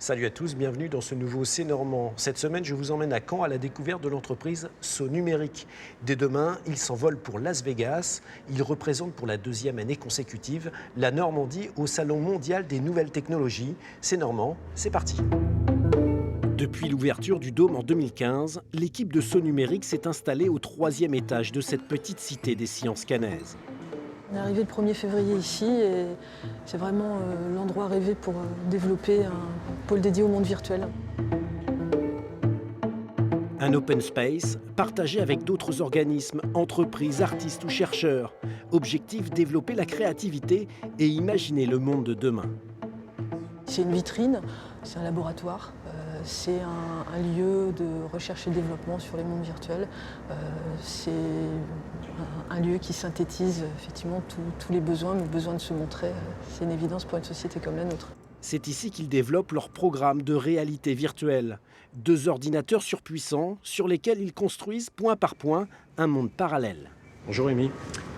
Salut à tous, bienvenue dans ce nouveau C'est Normand. Cette semaine, je vous emmène à Caen à la découverte de l'entreprise Saut Numérique. Dès demain, il s'envole pour Las Vegas. Il représente pour la deuxième année consécutive la Normandie au Salon mondial des nouvelles technologies. C'est Normand, c'est parti. Depuis l'ouverture du Dôme en 2015, l'équipe de Saut Numérique s'est installée au 3e étage de cette petite cité des sciences cannaises. On est arrivé le 1er février ici et c'est vraiment l'endroit rêvé pour développer un pôle dédié au monde virtuel. Un open space partagé avec d'autres organismes, entreprises, artistes ou chercheurs. Objectif, développer la créativité et imaginer le monde de demain. C'est une vitrine, c'est un laboratoire, c'est un lieu de recherche et développement sur les mondes virtuels. C'est un lieu qui synthétise effectivement tous les besoins, le besoin de se montrer. C'est une évidence pour une société comme la nôtre. C'est ici qu'ils développent leur programme de réalité virtuelle. 2 ordinateurs surpuissants sur lesquels ils construisent point par point un monde parallèle. Bonjour Rémi.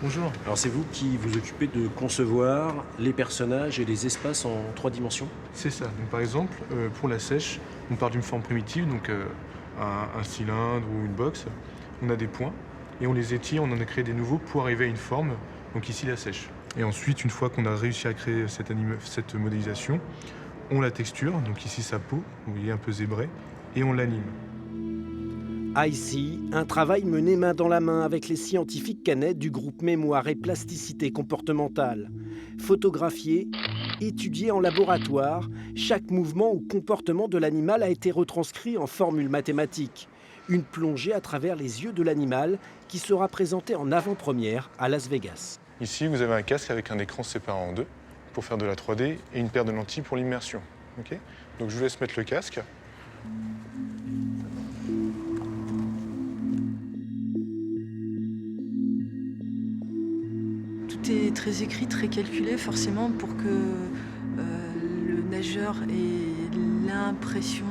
Bonjour. Alors c'est vous qui vous occupez de concevoir les personnages et les espaces en 3 dimensions? C'est ça. Donc, par exemple, pour la sèche, on part d'une forme primitive, donc un cylindre ou une box. On a des points et on les étire, on en a créé des nouveaux pour arriver à une forme, donc ici la sèche. Et ensuite, une fois qu'on a réussi à créer cette modélisation, on la texture, donc ici sa peau, vous voyez un peu zébrée, et on l'anime. Ici, un travail mené main dans la main avec les scientifiques caennais du groupe Mémoire et Plasticité Comportementale. Photographié, étudié en laboratoire, chaque mouvement ou comportement de l'animal a été retranscrit en formule mathématique. Une plongée à travers les yeux de l'animal qui sera présentée en avant-première à Las Vegas. Ici, vous avez un casque avec un écran séparé en 2 pour faire de la 3D et une paire de lentilles pour l'immersion. Okay, donc je vous laisse mettre le casque. Tout est très écrit, très calculé forcément pour que le nageur ait l'impression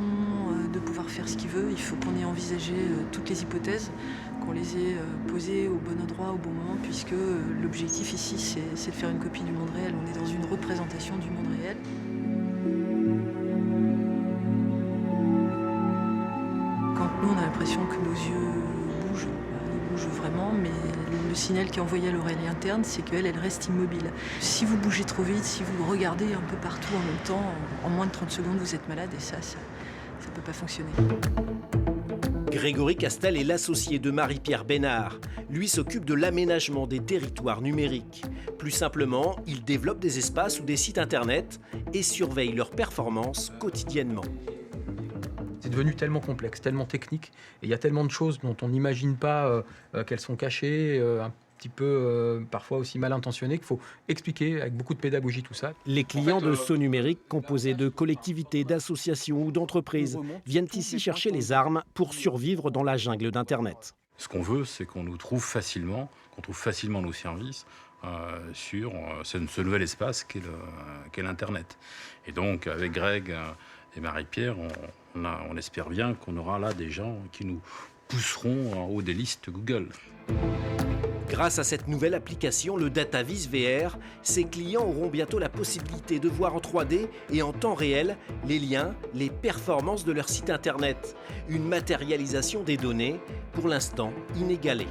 de pouvoir faire ce qu'il veut. Il faut qu'on ait envisagé toutes les hypothèses, qu'on les ait posées au bon endroit, au bon moment, puisque l'objectif ici, c'est de faire une copie du monde réel. On est dans une représentation du monde réel. Quand nous, on a l'impression que nos yeux bougent, ils bougent vraiment, mais le signal qui est envoyé à l'oreille interne, c'est qu'elle reste immobile. Si vous bougez trop vite, si vous regardez un peu partout en même temps, en moins de 30 secondes, vous êtes malade et ça ne peut pas fonctionner. Grégory Castel est l'associé de Marie-Pierre Bénard. Lui s'occupe de l'aménagement des territoires numériques. Plus simplement, il développe des espaces ou des sites internet et surveille leurs performances quotidiennement. C'est devenu tellement complexe, tellement technique, et il y a tellement de choses dont on n'imagine pas qu'elles sont cachées, un petit peu parfois aussi mal intentionnées, qu'il faut expliquer avec beaucoup de pédagogie tout ça. Les clients de Saut Numérique, composés de collectivités, d'associations ou d'entreprises, viennent ici chercher les armes pour survivre dans la jungle d'Internet. Ce qu'on veut, c'est qu'on nous trouve facilement, qu'on trouve facilement nos services sur ce nouvel espace qu'est l'Internet. Et donc, avec Greg et Marie-Pierre, on espère bien qu'on aura là des gens qui nous pousseront en haut des listes Google. Grâce à cette nouvelle application, le DataVis VR, ses clients auront bientôt la possibilité de voir en 3D et en temps réel les liens, les performances de leur site internet. Une matérialisation des données, pour l'instant inégalée.